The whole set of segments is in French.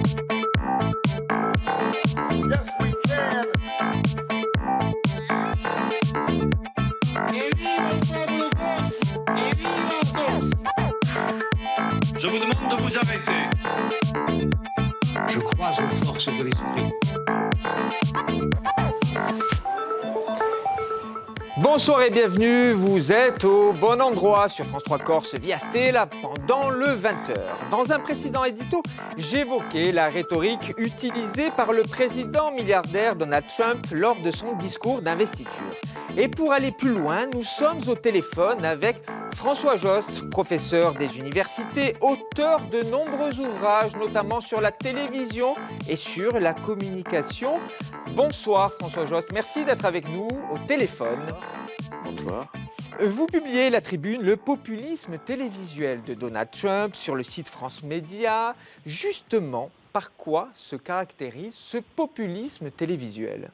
Yes, we can. Je vous demande de vous arrêter. Je crois aux forces de l'esprit. Bonsoir et bienvenue, vous êtes au bon endroit sur France 3 Corse via Stella pendant le 20h. Dans un précédent édito, j'évoquais la rhétorique utilisée par le président milliardaire Donald Trump lors de son discours d'investiture. Et pour aller plus loin, nous sommes au téléphone avec François Jost, professeur des universités, auteur de nombreux ouvrages, notamment sur la télévision et sur la communication. Bonsoir François Jost, merci d'être avec nous au téléphone. Bonsoir. Vous publiez la tribune Le populisme télévisuel de Donald Trump sur le site France Média. Justement, par quoi se caractérise ce populisme télévisuel ?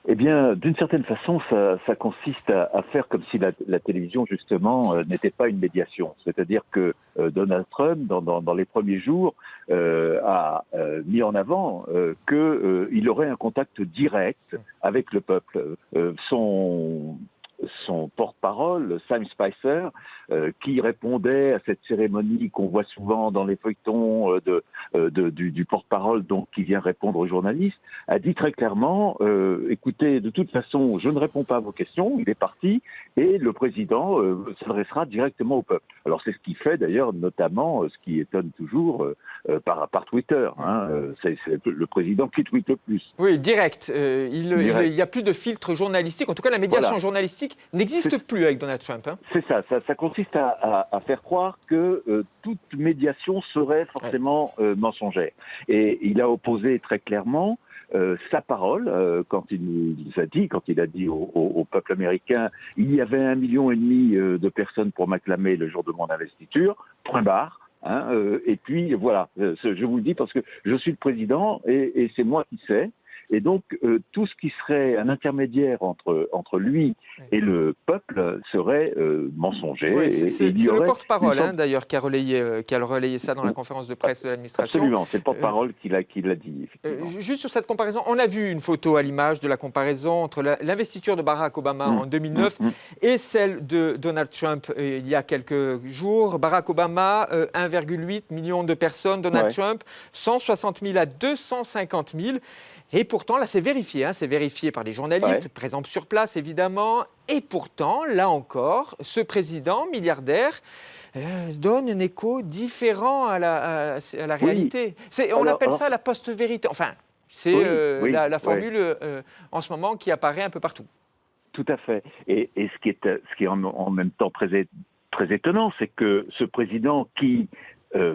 Eh bien, d'une certaine façon, ça consiste à faire comme si la télévision, justement, n'était pas une médiation. C'est-à-dire que Donald Trump, dans les premiers jours, a mis en avant qu'il aurait un contact direct avec le peuple. Son porte-parole, Sam Spicer, qui répondait à cette cérémonie qu'on voit souvent dans les feuilletons du porte-parole, donc qui vient répondre aux journalistes, a dit très clairement écoutez, de toute façon, je ne réponds pas à vos questions, il est parti, et le président s'adressera directement au peuple. Alors c'est ce qu'il fait d'ailleurs, notamment, ce qui étonne toujours, par Twitter. C'est le président qui tweete le plus. Oui, direct. Il n'y a plus de filtre journalistique, en tout cas la médiation journalistique n'existe plus avec Donald Trump. C'est ça consiste à faire croire que toute médiation serait forcément mensongère. Et il a opposé très clairement sa parole quand il a dit au peuple américain il y avait 1,5 million de personnes pour m'acclamer le jour de mon investiture, point barre. Et puis voilà, je vous le dis parce que je suis le président et c'est moi qui sais. Et donc, tout ce qui serait un intermédiaire entre lui et le peuple serait mensonger. Oui, c'est le porte-parole, d'ailleurs, qui a relayé ça dans la conférence de presse de l'administration. Absolument, c'est le porte-parole qui l'a dit, effectivement. Juste sur cette comparaison, on a vu une photo à l'image de la comparaison entre l'investiture de Barack Obama en 2009 et celle de Donald Trump il y a quelques jours. Barack Obama, 1,8 million de personnes. Donald Trump, 160 000 à 250 000. Et pourtant, là, c'est vérifié par les journalistes présents sur place, évidemment. Et pourtant, là encore, ce président milliardaire donne un écho différent à la réalité. On appelle ça la post-vérité. Enfin, c'est la formule en ce moment qui apparaît un peu partout. Tout à fait. Et ce qui est en même temps très étonnant, c'est que ce président qui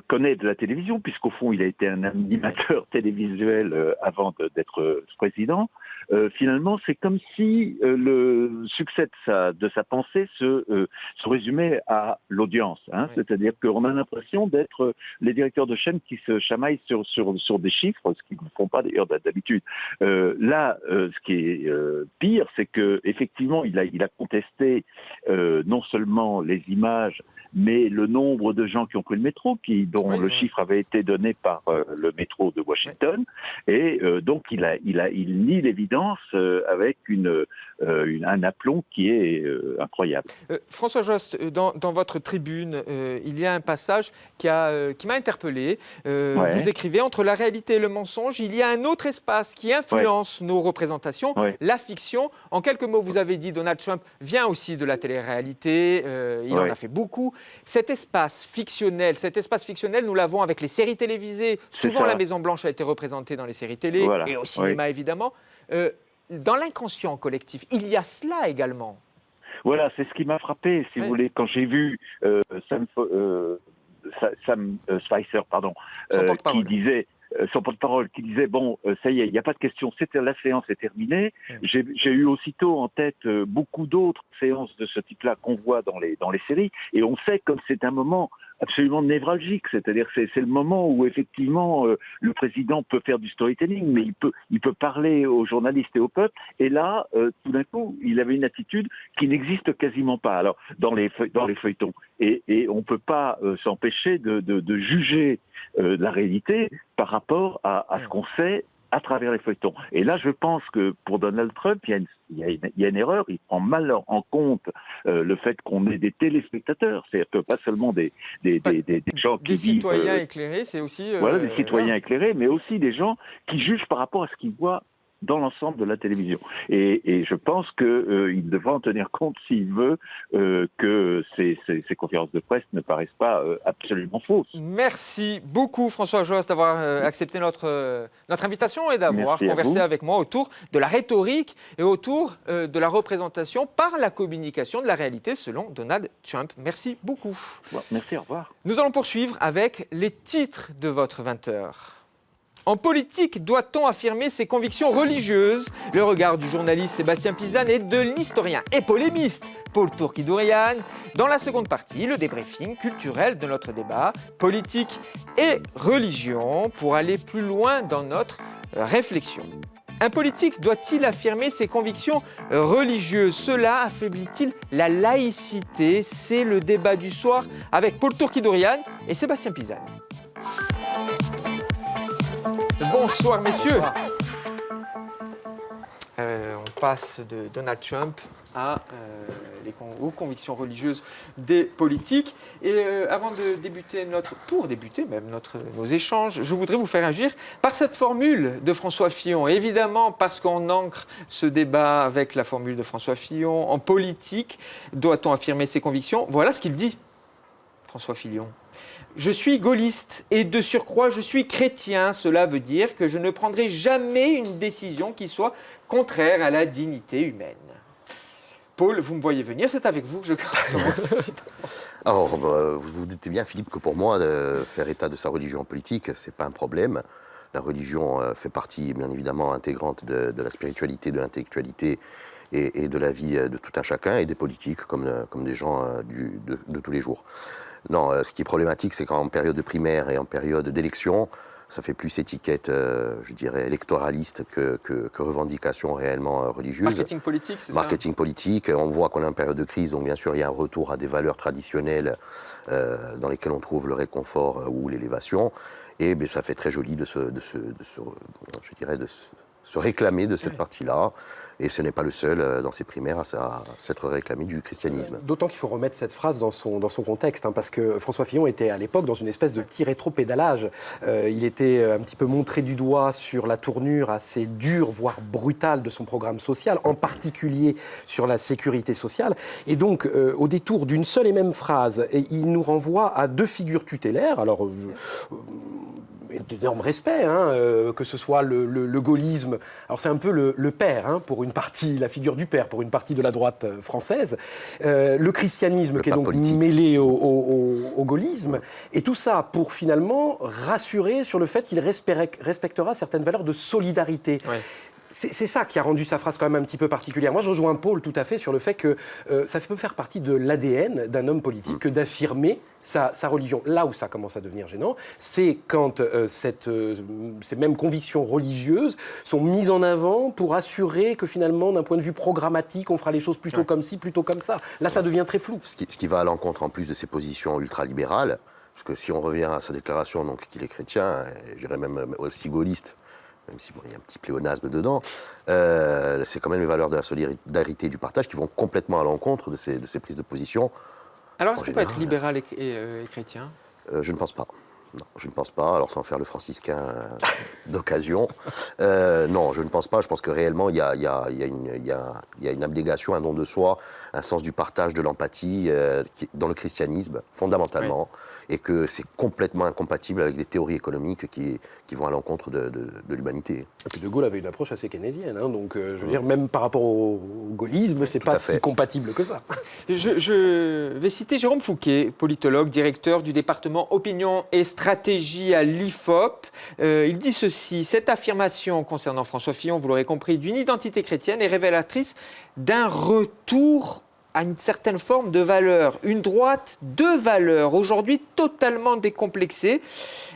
connaît de la télévision, puisqu'au fond, il a été un animateur télévisuel avant d'être président. Finalement, c'est comme si le succès de sa pensée se résumait à l'audience. C'est-à-dire qu'on a l'impression d'être les directeurs de chaîne qui se chamaillent sur des chiffres, ce qu'ils ne font pas d'ailleurs d'habitude. Ce qui est pire, c'est que effectivement, il a contesté non seulement les images, mais le nombre de gens qui ont pris le métro, dont le chiffre avait été donné par le métro de Washington, et donc il nie l'évidence avec un aplomb qui est incroyable. François Jost, dans votre tribune, il y a un passage qui m'a interpellé. Vous écrivez « Entre la réalité et le mensonge, il y a un autre espace qui influence nos représentations, la fiction ». En quelques mots, vous avez dit Donald Trump vient aussi de la télé-réalité, il en a fait beaucoup. Cet espace fictionnel, nous l'avons avec les séries télévisées. Souvent, la Maison-Blanche a été représentée dans les séries télé et au cinéma, évidemment. Dans l'inconscient collectif, il y a cela également. Voilà, c'est ce qui m'a frappé, si vous voulez, quand j'ai vu Sam Spicer, qui disait... son porte-parole qui disait bon, ça y est, il n'y a pas de question, la séance est terminée. J'ai eu aussitôt en tête beaucoup d'autres séances de ce type-là qu'on voit dans les séries, et on sait comme c'est un moment absolument névralgique. C'est-à-dire que c'est le moment où effectivement le président peut faire du storytelling, mais il peut parler aux journalistes et au peuple. Et là, tout d'un coup, il avait une attitude qui n'existe quasiment pas. Alors dans les feuilletons, et on peut pas s'empêcher de juger la réalité par rapport à ce qu'on sait à travers les feuilletons. Et là, je pense que pour Donald Trump, il y a une erreur. Il prend mal en compte le fait qu'on ait des téléspectateurs. C'est-à-dire que pas seulement des gens qui des vivent... citoyens éclairés, c'est aussi... voilà, des citoyens éclairés, mais aussi des gens qui jugent par rapport à ce qu'ils voient dans l'ensemble de la télévision. Et je pense qu'il devra en tenir compte s'il veut que ces conférences de presse ne paraissent pas absolument fausses. Merci beaucoup François Josse d'avoir accepté notre invitation et d'avoir Merci à conversé vous. avec moi autour de la rhétorique et autour de la représentation par la communication de la réalité selon Donald Trump. Merci beaucoup. Merci, au revoir. Nous allons poursuivre avec les titres de votre 20h. En politique, doit-on affirmer ses convictions religieuses? Le regard du journaliste Sébastien Pisane et de l'historien et polémiste Paul Tourkidourian. Dans la seconde partie, le débriefing culturel de notre débat, politique et religion, pour aller plus loin dans notre réflexion. Un politique doit-il affirmer ses convictions religieuses? Cela affaiblit-il la laïcité? C'est le débat du soir avec Paul Tourkidourian et Sébastien Pisane. Bonsoir messieurs. Bonsoir. On passe de Donald Trump aux convictions religieuses des politiques. Et avant de débuter nos échanges, je voudrais vous faire agir par cette formule de François Fillon. Évidemment, parce qu'on ancre ce débat avec la formule de François Fillon. En politique, doit-on affirmer ses convictions? Voilà ce qu'il dit, François Fillon. Je suis gaulliste et de surcroît je suis chrétien. Cela veut dire que je ne prendrai jamais une décision qui soit contraire à la dignité humaine. Paul, vous me voyez venir, c'est avec vous que je commence. Alors, vous vous doutez bien, Philippe, que pour moi, faire état de sa religion politique, ce n'est pas un problème. La religion fait partie, bien évidemment, intégrante de la spiritualité, de l'intellectualité et de la vie de tout un chacun, et des politiques comme des gens de tous les jours. Non, ce qui est problématique, c'est qu'en période de primaire et en période d'élection, ça fait plus étiquette, je dirais, électoraliste que revendication réellement religieuse. Marketing politique, c'est ça? Marketing politique. On voit qu'on est en période de crise, donc bien sûr, il y a un retour à des valeurs traditionnelles dans lesquelles on trouve le réconfort ou l'élévation. Et ça fait très joli de se réclamer de cette partie-là. Et ce n'est pas le seul dans ses primaires à s'être réclamé du christianisme. D'autant qu'il faut remettre cette phrase dans son contexte, parce que François Fillon était à l'époque dans une espèce de petit rétro-pédalage. Il était un petit peu montré du doigt sur la tournure assez dure, voire brutale de son programme social, en particulier sur la sécurité sociale. Et donc, au détour d'une seule et même phrase, il nous renvoie à deux figures tutélaires. Alors, d'énorme respect, que ce soit le gaullisme. Alors c'est un peu le père, pour une partie, la figure du père, pour une partie de la droite française. Le christianisme qui est donc politique, mêlé au gaullisme. Et tout ça pour finalement rassurer sur le fait qu'il respectera certaines valeurs de solidarité. Ouais. C'est ça qui a rendu sa phrase quand même un petit peu particulière. Moi, je rejoins Paul tout à fait sur le fait que ça peut faire partie de l'ADN d'un homme politique que d'affirmer sa religion. Là où ça commence à devenir gênant, c'est quand ces mêmes convictions religieuses sont mises en avant pour assurer que finalement, d'un point de vue programmatique, on fera les choses plutôt comme ci, plutôt comme ça. Là, ça devient très flou. Ce qui va à l'encontre, en plus de ses positions ultralibérales, parce que si on revient à sa déclaration donc, qu'il est chrétien, et je dirais même aussi gaulliste, même si il y a un petit pléonasme dedans, c'est quand même les valeurs de la solidarité et du partage qui vont complètement à l'encontre de ces prises de position. Alors, est-ce qu'on peut être libéral et chrétien? Je ne pense pas. Non, je ne pense pas. Alors, sans faire le franciscain d'occasion. Non, je ne pense pas. Je pense que réellement, il y a une abnégation, un don de soi, un sens du partage, de l'empathie dans le christianisme, fondamentalement. Oui. Et que c'est complètement incompatible avec des théories économiques qui vont à l'encontre de l'humanité. Et puis De Gaulle avait une approche assez keynésienne, donc je veux dire, même par rapport au gaullisme, c'est pas si compatible que ça. Je vais citer Jérôme Fouquet, politologue, directeur du département Opinion et Stratégie à l'IFOP. Il dit ceci: cette affirmation concernant François Fillon, vous l'aurez compris, d'une identité chrétienne est révélatrice d'un retour à une certaine forme de valeur. Une droite de valeur, aujourd'hui totalement décomplexée.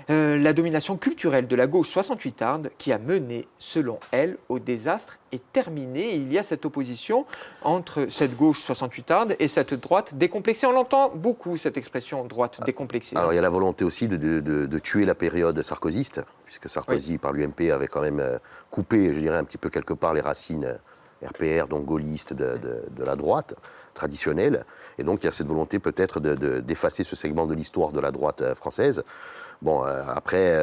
La domination culturelle de la gauche 68arde, qui a mené, selon elle, au désastre, est terminée. Et il y a cette opposition entre cette gauche 68arde et cette droite décomplexée. On l'entend beaucoup, cette expression droite décomplexée. Alors il y a la volonté aussi de tuer la période sarkozyste, puisque Sarkozy, par l'UMP, avait quand même coupé, je dirais, un petit peu quelque part les racines RPR, donc gaulliste de la droite traditionnelle. Et donc il y a cette volonté peut-être d'effacer ce segment de l'histoire de la droite française. Bon, après,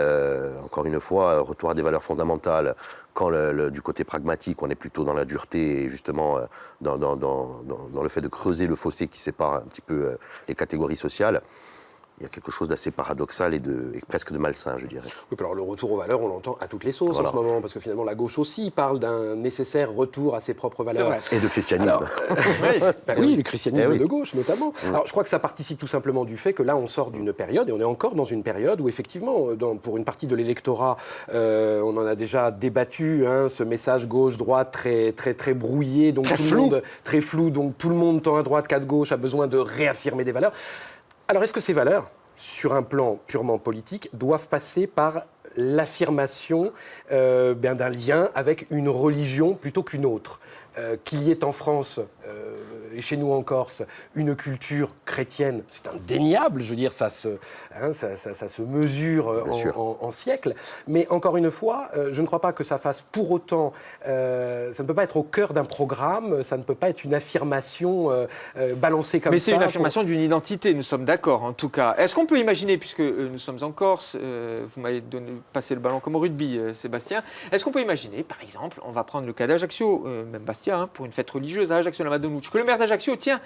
encore une fois, retour à des valeurs fondamentales. Quand du côté pragmatique, on est plutôt dans la dureté et justement dans le fait de creuser le fossé qui sépare un petit peu les catégories sociales. Il y a quelque chose d'assez paradoxal et presque de malsain, je dirais. Oui, alors le retour aux valeurs, on l'entend à toutes les sauces Voilà. en ce moment, parce que finalement la gauche aussi parle d'un nécessaire retour à ses propres valeurs. Et de christianisme. Oui, le christianisme oui. de gauche notamment. Alors je crois que ça participe tout simplement du fait que là on sort d'une période, et on est encore dans une période où effectivement, pour une partie de l'électorat, on en a déjà débattu, ce message gauche-droite très brouillé, donc très tout flou. le monde très flou, donc tout le monde tant à droite qu'à gauche a besoin de réaffirmer des valeurs. Alors, est-ce que ces valeurs, sur un plan purement politique, doivent passer par l'affirmation d'un lien avec une religion plutôt qu'une autre ? Qu'il y ait en France et chez nous en Corse une culture chrétienne, c'est indéniable, je veux dire, ça se mesure en siècles. Mais encore une fois, je ne crois pas que ça fasse pour autant, ça ne peut pas être au cœur d'un programme, ça ne peut pas être une affirmation balancée comme ça. Mais c'est une affirmation d'une identité, nous sommes d'accord en tout cas. Est-ce qu'on peut imaginer, puisque nous sommes en Corse, vous m'avez passé le ballon comme au rugby, Sébastien, est-ce qu'on peut imaginer, par exemple, on va prendre le cas d'Ajaccio, même Bastia, pour une fête religieuse à Ajaccio, la Madonouche, que le maire d'Ajaccio, tiens,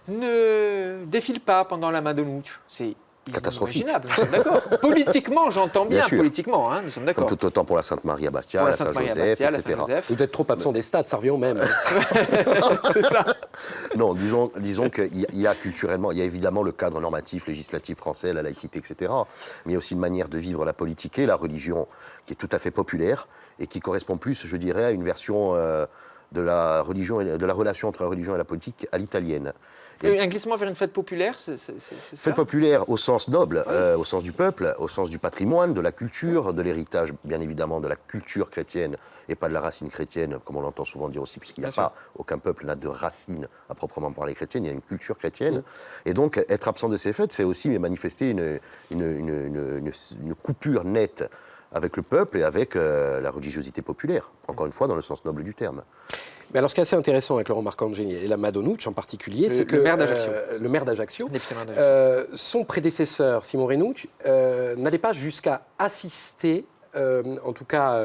ne défile pas pendant la Madonouche. C'est catastrophique. inimaginable, nous sommes d'accord. Politiquement, j'entends bien, sûr. politiquement, nous sommes d'accord. Comme tout autant pour la Sainte-Marie à Bastia, Pour la Saint-Joseph, etc. Vous êtes trop absent des stades, ça revient au même. C'est ça. Non, disons qu'il y a culturellement, il y a évidemment le cadre normatif, législatif français, la laïcité, etc. Mais il y a aussi une manière de vivre la politique et la religion qui est tout à fait populaire et qui correspond plus, je dirais, à une version de la religion et de la relation entre la religion et la politique à l'italienne. Un glissement vers une fête populaire, c'est ça ? Fête populaire au sens noble, au sens du peuple, au sens du patrimoine, de la culture, de l'héritage, bien évidemment, de la culture chrétienne et pas de la racine chrétienne, comme on l'entend souvent dire aussi, puisqu'il n'y a pas, aucun peuple n'a de racine à proprement parler chrétienne, il y a une culture chrétienne. Et donc, être absent de ces fêtes, c'est aussi manifester une coupure nette avec le peuple et avec la religiosité populaire, encore une fois, dans le sens noble du terme. Mais alors, ce qui est assez intéressant avec Laurent Marcangeli et la Madonouche en particulier, c'est que le maire d'Ajaccio, son prédécesseur, Simon Renucci, n'allait pas jusqu'à assister, en tout cas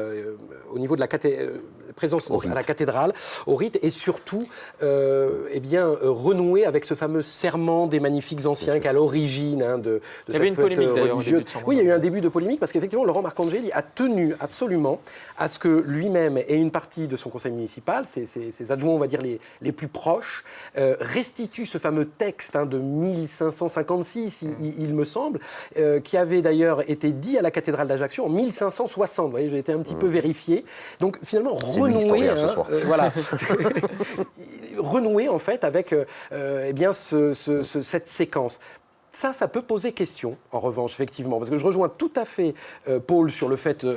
au niveau de la présence à la cathédrale, au rite, et surtout renouer avec ce fameux serment des magnifiques anciens qui est à l'origine de cette fête religieuse. Oui, il y a eu un début de polémique parce qu'effectivement, Laurent Marcangeli a tenu absolument à ce que lui-même et une partie de son conseil municipal, ses adjoints, on va dire les plus proches, restituent ce fameux texte de 1556, il me semble, qui avait d'ailleurs été dit à la cathédrale d'Ajaccio en 1560. Vous voyez, j'ai été un petit peu vérifié. Donc finalement, renouer, voilà, renouer en fait avec cette séquence. Ça peut poser question, en revanche, effectivement, parce que je rejoins tout à fait Paul sur le fait,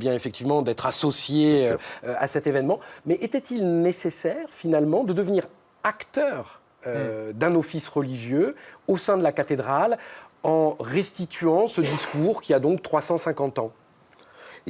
effectivement, d'être associé à cet événement. Mais était-il nécessaire, finalement, de devenir acteur d'un office religieux au sein de la cathédrale en restituant ce discours qui a donc 350 ans ?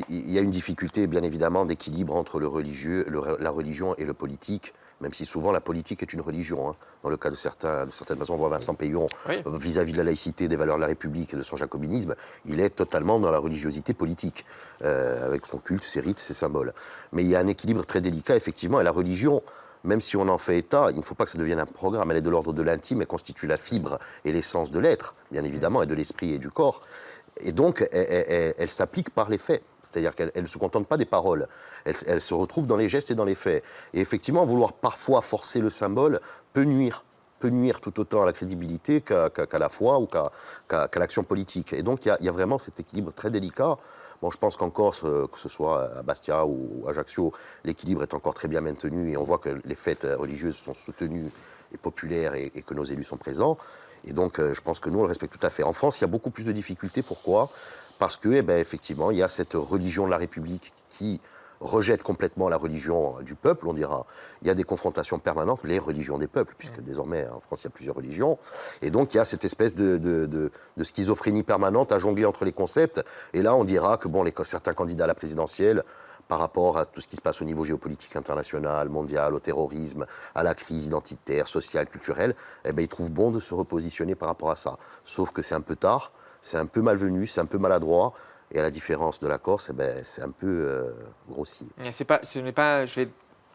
Il y a une difficulté, bien évidemment, d'équilibre entre le religieux, la religion et le politique, même si souvent la politique est une religion. Dans le cas de certaines maisons, on voit Vincent Payon, vis-à-vis de la laïcité, des valeurs de la République et de son jacobinisme, il est totalement dans la religiosité politique, avec son culte, ses rites, ses symboles. Mais il y a un équilibre très délicat, effectivement, et la religion, même si on en fait état, il ne faut pas que ça devienne un programme, elle est de l'ordre de l'intime, elle constitue la fibre et l'essence de l'être, bien évidemment, et de l'esprit et du corps. Et donc, elle s'applique par les faits. C'est-à-dire qu'elle ne se contente pas des paroles. Elle se retrouve dans les gestes et dans les faits. Et effectivement, vouloir parfois forcer le symbole peut nuire tout autant à la crédibilité qu'à la foi ou qu'à l'action politique. Et donc, il y a vraiment cet équilibre très délicat. Bon, je pense qu'en Corse, que ce soit à Bastia ou à Ajaccio, l'équilibre est encore très bien maintenu et on voit que les fêtes religieuses sont soutenues est populaire et que nos élus sont présents. Et donc, je pense que nous, on le respecte tout à fait. En France, il y a beaucoup plus de difficultés. Pourquoi ? Parce que, effectivement, il y a cette religion de la République qui rejette complètement la religion du peuple, on dira. Il y a des confrontations permanentes, les religions des peuples, puisque désormais, en France, il y a plusieurs religions. Et donc, il y a cette espèce de schizophrénie permanente à jongler entre les concepts. Et là, on dira que, certains candidats à la présidentielle, par rapport à tout ce qui se passe au niveau géopolitique international, mondial, au terrorisme, à la crise identitaire, sociale, culturelle, ils trouvent bon de se repositionner par rapport à ça. Sauf que c'est un peu tard, c'est un peu malvenu, c'est un peu maladroit. Et à la différence de la Corse, c'est un peu grossier. Ce n'est pas, je vais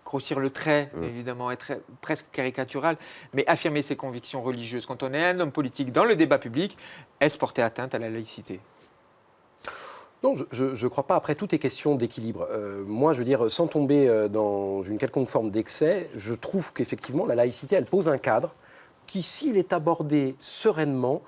grossir le trait, évidemment, être presque caricatural, mais affirmer ses convictions religieuses. Quand on est un homme politique dans le débat public, est-ce porter atteinte à la laïcité ? Non, je ne crois pas. Après, tout est question d'équilibre. Moi, je veux dire, sans tomber dans une quelconque forme d'excès, je trouve qu'effectivement, la laïcité, elle pose un cadre qui, s'il est abordé sereinement,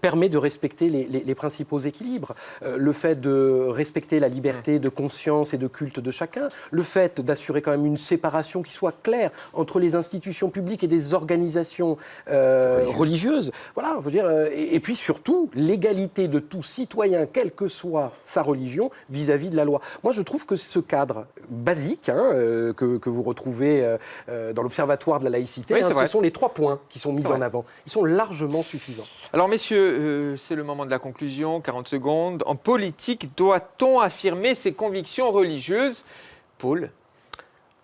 permet de respecter les principaux équilibres. Le fait de respecter la liberté de conscience et de culte de chacun, le fait d'assurer quand même une séparation qui soit claire entre les institutions publiques et des organisations religieuses. Voilà, je veux dire, et puis surtout, l'égalité de tout citoyen, quelle que soit sa religion, vis-à-vis de la loi. Moi, je trouve que ce cadre basique que vous retrouvez dans l'Observatoire de la laïcité, ce sont les 3 points qui sont mis en avant. Ils sont largement suffisants. Alors messieurs, c'est le moment de la conclusion, 40 secondes. En politique, doit-on affirmer ses convictions religieuses ? Paul ?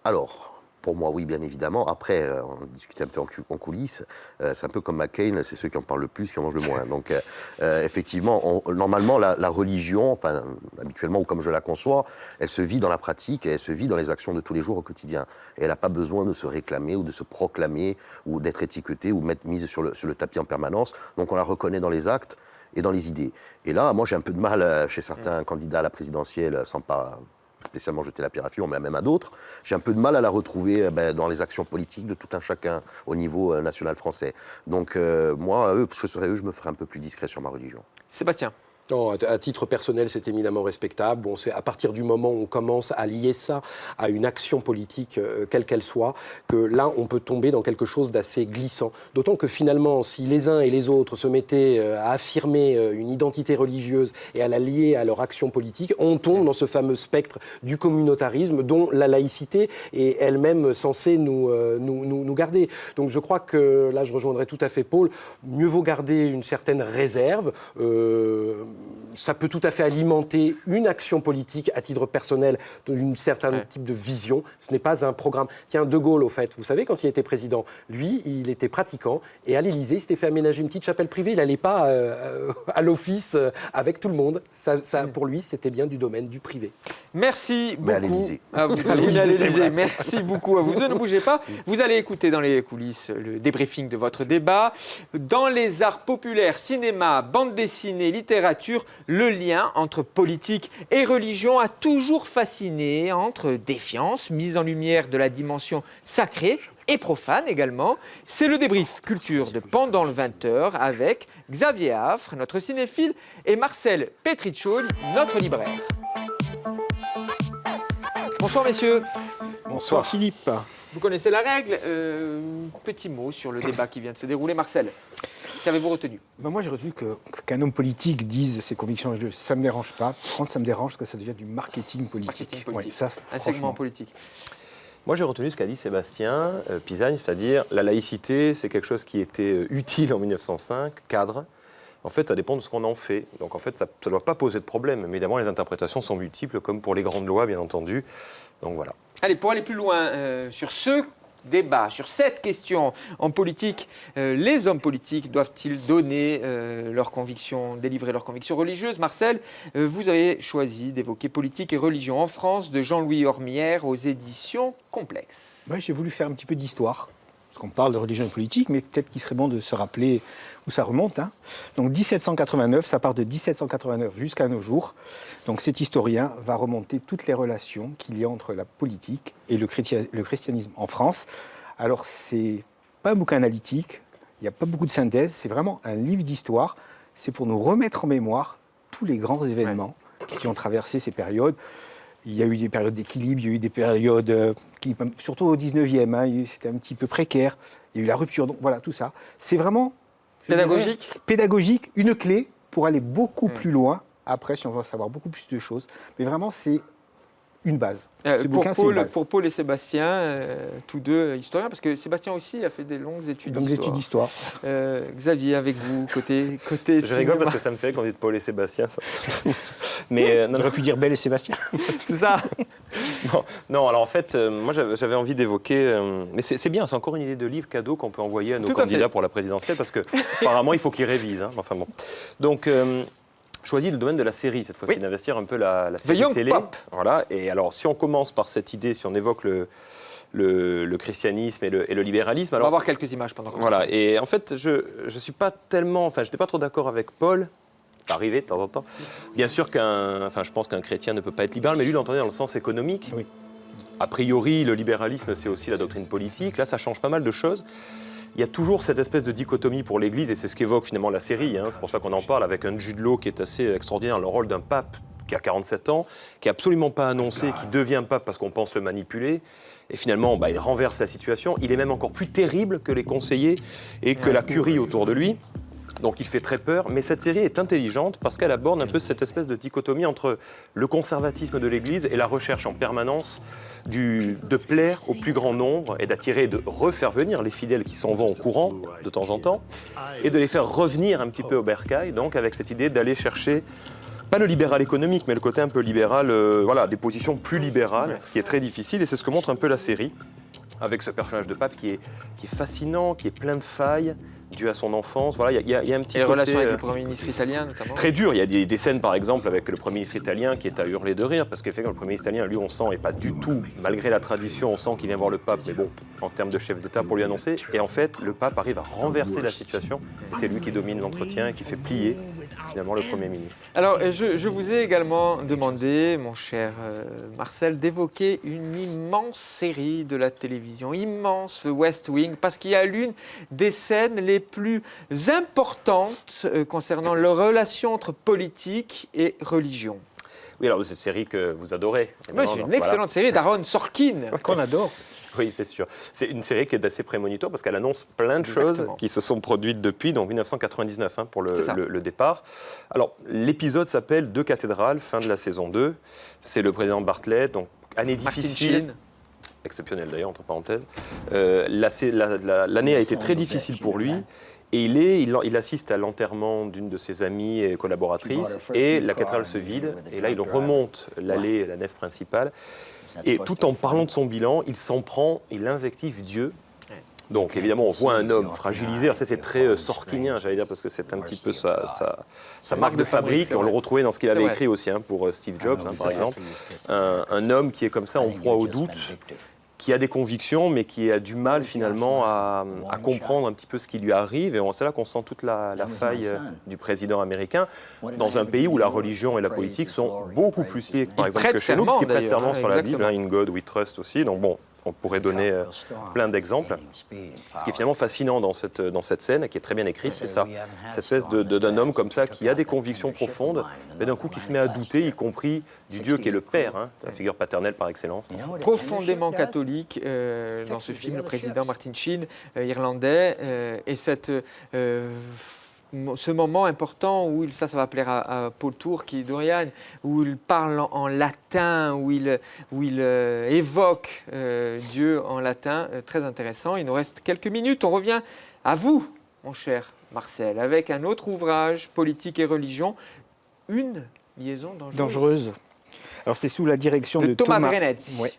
Alors, pour moi, oui, bien évidemment. Après, on discutait un peu en coulisses. C'est un peu comme McCain, c'est ceux qui en parlent le plus qui en mangent le moins. Donc, effectivement, normalement, la religion, enfin, habituellement, ou comme je la conçois, elle se vit dans la pratique et elle se vit dans les actions de tous les jours au quotidien. Et elle n'a pas besoin de se réclamer ou de se proclamer ou d'être étiquetée ou mettre mise sur le tapis en permanence. Donc, on la reconnaît dans les actes et dans les idées. Et là, moi, j'ai un peu de mal chez certains candidats à la présidentielle, sans pas spécialement jeter la pierre à Fillon, mais même à d'autres, j'ai un peu de mal à la retrouver dans les actions politiques de tout un chacun au niveau national français. Donc moi, je me ferai un peu plus discret sur ma religion. Sébastien ? Non, à titre personnel, c'est éminemment respectable. Bon, c'est à partir du moment où on commence à lier ça à une action politique, quelle qu'elle soit, que là, on peut tomber dans quelque chose d'assez glissant. D'autant que finalement, si les uns et les autres se mettaient à affirmer une identité religieuse et à la lier à leur action politique, on tombe dans ce fameux spectre du communautarisme dont la laïcité est elle-même censée nous garder. Donc je crois que, là, je rejoindrai tout à fait Paul, mieux vaut garder une certaine réserve. Ça peut tout à fait alimenter une action politique à titre personnel d'une certaine type de vision. Ce n'est pas un programme. Tiens, De Gaulle, au fait, vous savez, quand il était président, lui, il était pratiquant et à l'Élysée, il s'était fait aménager une petite chapelle privée. Il n'allait pas à l'office avec tout le monde. Ça, pour lui, c'était bien du domaine du privé. Merci beaucoup. Mais à l'Élysée. À l'Élysée. Merci beaucoup à vous deux. Ne bougez pas. Vous allez écouter dans les coulisses le débriefing de votre débat. Dans les arts populaires, cinéma, bande dessinée, littérature, le lien entre politique et religion a toujours fasciné, entre défiance, mise en lumière de la dimension sacrée et profane également. C'est le débrief culture de Pendant le 20h avec Xavier Affre, notre cinéphile, et Marcel Petrichol, notre libraire. Bonsoir messieurs. Bonsoir Philippe. Vous connaissez la règle. Petit mot sur le débat qui vient de se dérouler. Marcel, qu'avez-vous retenu ? Moi, j'ai retenu qu'un homme politique dise ses convictions religieuses. Ça ne me dérange pas. Par contre, ça me dérange que ça devient du marketing politique. Ouais, ça, un segment politique. Moi, j'ai retenu ce qu'a dit Sébastien Pisagne, c'est-à-dire la laïcité, c'est quelque chose qui était utile en 1905, cadre. En fait, ça dépend de ce qu'on en fait. Donc, en fait, ça ne doit pas poser de problème. Mais évidemment, les interprétations sont multiples, comme pour les grandes lois, bien entendu. Donc, voilà. Allez, pour aller plus loin sur ce débat, sur cette question en politique, les hommes politiques doivent-ils donner leurs convictions, délivrer leurs convictions religieuses ? Marcel, vous avez choisi d'évoquer Politique et religion en France de Jean-Louis Hormière aux éditions Complexes. Ouais, j'ai voulu faire un petit peu d'histoire. Parce qu'on parle de religion et politique, mais peut-être qu'il serait bon de se rappeler où ça remonte. Donc 1789, ça part de 1789 jusqu'à nos jours. Donc cet historien va remonter toutes les relations qu'il y a entre la politique et le christianisme en France. Alors c'est pas un bouquin analytique, il n'y a pas beaucoup de synthèse, c'est vraiment un livre d'histoire. C'est pour nous remettre en mémoire tous les grands événements qui ont traversé ces périodes. Il y a eu des périodes d'équilibre, il y a eu des périodes, surtout au 19e, hein, c'était un petit peu précaire. Il y a eu la rupture, donc voilà, tout ça. C'est vraiment... Pédagogique. Pédagogique, une clé pour aller beaucoup plus loin. Après, si on veut savoir beaucoup plus de choses. Mais vraiment, c'est une base. Ce bouquin, c'est une base. Pour Paul et Sébastien, tous deux historiens, parce que Sébastien aussi a fait des longues études d'histoire. Xavier, avec vous, côté Je rigole parce que ça me fait quand on dit Paul et Sébastien. Mais on aurait pu dire Belle et Sébastien. C'est ça. Non, alors en fait, moi j'avais envie d'évoquer... mais c'est bien, c'est encore une idée de livre cadeau qu'on peut envoyer à nos candidats pour la présidentielle, parce qu'apparemment, il faut qu'ils révisent. Hein. Enfin bon. Donc... choisi le domaine de la série, cette fois-ci, d'investir un peu la série télé. Pop. Voilà. Et alors, si on commence par cette idée, si on évoque le christianisme et le libéralisme... Alors, on va voir quelques images pendant qu'on voilà. Et en fait, je suis pas tellement... Enfin, je n'étais pas trop d'accord avec Paul. Ça arrivait de temps en temps. Bien sûr je pense qu'un chrétien ne peut pas être libéral, mais lui, il l'entendait dans le sens économique. Oui. A priori, le libéralisme, c'est aussi la doctrine politique. Là, ça change pas mal de choses. Il y a toujours cette espèce de dichotomie pour l'Église, et c'est ce qu'évoque finalement la série. Hein. C'est pour ça qu'on en parle avec un Jude Law qui est assez extraordinaire, le rôle d'un pape qui a 47 ans, qui n'est absolument pas annoncé, qui devient pape parce qu'on pense le manipuler. Et finalement, il renverse la situation. Il est même encore plus terrible que les conseillers et que la curie autour de lui. Donc il fait très peur, mais cette série est intelligente parce qu'elle aborde un peu cette espèce de dichotomie entre le conservatisme de l'Église et la recherche en permanence de plaire au plus grand nombre et d'attirer, de refaire venir les fidèles qui s'en vont au courant de temps en temps et de les faire revenir un petit peu au bercail, donc avec cette idée d'aller chercher, pas le libéral économique, mais le côté un peu libéral, des positions plus libérales, ce qui est très difficile et c'est ce que montre un peu la série, avec ce personnage de pape qui est fascinant, qui est plein de failles, dû à son enfance. Voilà, il y a un petit côté... relations avec le Premier ministre italien, notamment. Très dur. Il y a des scènes, par exemple, avec le Premier ministre italien qui est à hurler de rire, parce qu'effectivement, le Premier ministre italien, lui, on sent, et pas du tout, malgré la tradition, on sent qu'il vient voir le pape, mais bon, en termes de chef d'État, pour lui annoncer. Et en fait, le pape arrive à renverser la situation, et c'est lui qui domine l'entretien et qui fait plier, finalement, le Premier ministre. Alors, je vous ai également demandé, mon cher Marcel, d'évoquer une immense série de la télévision, immense, West Wing, parce qu'il y a l'une des scènes les plus importantes concernant les relations entre politique et religion. Oui, alors c'est une série que vous adorez. Oui, c'est une excellente série d'Aaron Sorkin. Qu'on adore. Oui, c'est sûr. C'est une série qui est assez prémonitoire parce qu'elle annonce plein de choses qui se sont produites depuis, donc 1999 pour le départ. Alors, l'épisode s'appelle Deux cathédrales, fin de la saison 2. C'est le président Bartlett, donc année difficile. Exceptionnel d'ailleurs, entre parenthèses. L'année a été très difficile pour lui. Et il assiste à l'enterrement d'une de ses amies et collaboratrices, et la cathédrale se vide, et là il remonte l'allée, la nef principale, et tout en parlant de son bilan, il s'en prend, il invective Dieu. Donc évidemment, on voit un homme fragilisé, alors ça c'est très sorkinien, j'allais dire, parce que c'est un petit peu sa marque de fabrique, on le retrouvait dans ce qu'il avait écrit aussi pour Steve Jobs, par exemple. Un homme qui est comme ça en proie au doute, qui a des convictions, mais qui a du mal finalement à comprendre un petit peu ce qui lui arrive. Et c'est là qu'on sent toute la faille du président américain, dans un pays où la religion et la politique sont beaucoup plus liées, par exemple, que chez nous, parce qu'il prête serment sur la Bible, In God We Trust aussi. Donc bon, on pourrait donner plein d'exemples. Ce qui est finalement fascinant dans cette scène, qui est très bien écrite, c'est ça. Cette espèce d'un homme comme ça, qui a des convictions profondes, mais d'un coup qui se met à douter, y compris du Dieu qui est le Père, la figure paternelle par excellence. Profondément catholique dans ce film, le président Martin Sheen, irlandais, et ce moment important où ça va plaire à Paul Tour, qui est Dorian, où il parle en latin, où il évoque Dieu en latin, très intéressant. Il nous reste quelques minutes. On revient à vous, mon cher Marcel, avec un autre ouvrage, Politique et religion, une liaison dangereuse. Alors c'est sous la direction de Thomas Vrenetz. Ouais.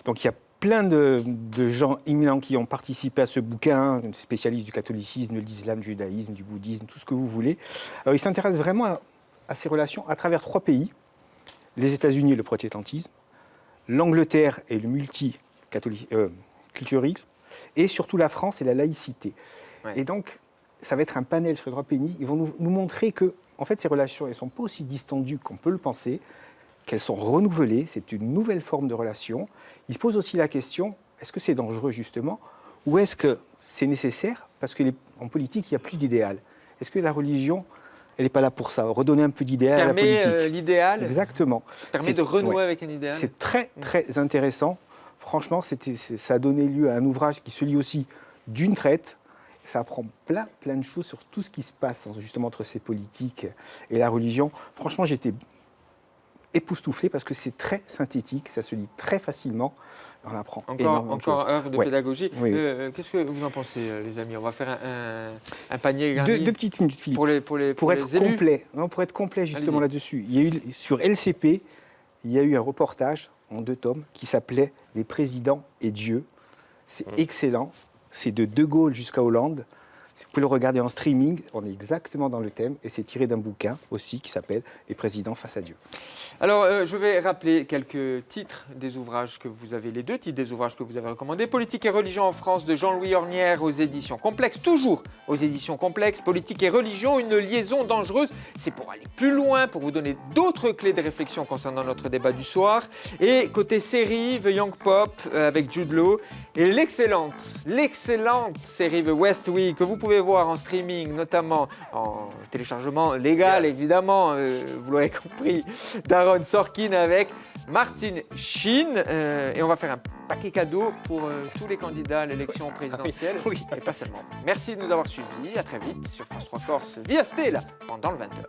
Donc il y a plein de gens éminents qui ont participé à ce bouquin, spécialistes du catholicisme, de l'islam, du judaïsme, du bouddhisme, tout ce que vous voulez. Alors, ils s'intéressent vraiment à ces relations à travers 3 pays, les États-Unis et le protestantisme, l'Angleterre et le multiculturalisme, et surtout la France et la laïcité. Ouais. Et donc, ça va être un panel sur les 3 pays. Ils vont nous montrer que, en fait, ces relations, elles ne sont pas aussi distendues qu'on peut le penser, qu'elles sont renouvelées, c'est une nouvelle forme de relation. Il se pose aussi la question, est-ce que c'est dangereux justement, ou est-ce que c'est nécessaire, parce qu'en politique, il n'y a plus d'idéal. Est-ce que la religion Elle n'est pas là pour ça. Redonner un peu d'idéal à la politique. Permet l'idéal. Exactement. Permet de renouer ouais. avec un idéal. C'est très, très intéressant. Franchement, ça a donné lieu à un ouvrage qui se lit aussi d'une traite. Ça apprend plein de choses sur tout ce qui se passe justement entre ces politiques et la religion. Franchement, j'étais époustouflé parce que c'est très synthétique, ça se lit très facilement. On apprend énormément de choses. Encore œuvre de Ouais. pédagogie. Oui. Qu'est-ce que vous en pensez, les amis? On va faire un panier garni Deux petites minutes, Philippe. pour être les élus. complet, non, pour être complet justement Allez-y. là-dessus, il y a eu sur LCP, il y a eu un reportage en 2 tomes qui s'appelait Les présidents et Dieu. C'est excellent. C'est de Gaulle jusqu'à Hollande. Vous pouvez le regarder en streaming. On est exactement dans le thème et c'est tiré d'un bouquin aussi qui s'appelle Les présidents face à Dieu. Alors, je vais rappeler quelques titres des ouvrages que vous avez, les 2 titres des ouvrages que vous avez recommandés. Politique et religion en France de Jean-Louis Ornière aux éditions Complexes, toujours aux éditions Complexes. Politique et religion, une liaison dangereuse. C'est pour aller plus loin, pour vous donner d'autres clés de réflexion concernant notre débat du soir. Et côté série, The Young Pop avec Jude Law. Et l'excellente série The West Wing que vous pouvez voir en streaming, notamment en téléchargement légal, évidemment, vous l'aurez compris, d'Aaron Sorkin avec Martin Sheen. Et on va faire un paquet cadeau pour tous les candidats à l'élection présidentielle. Oui. Et pas seulement. Merci de nous avoir suivis. À très vite sur France 3 Corse via Stella pendant le 20h.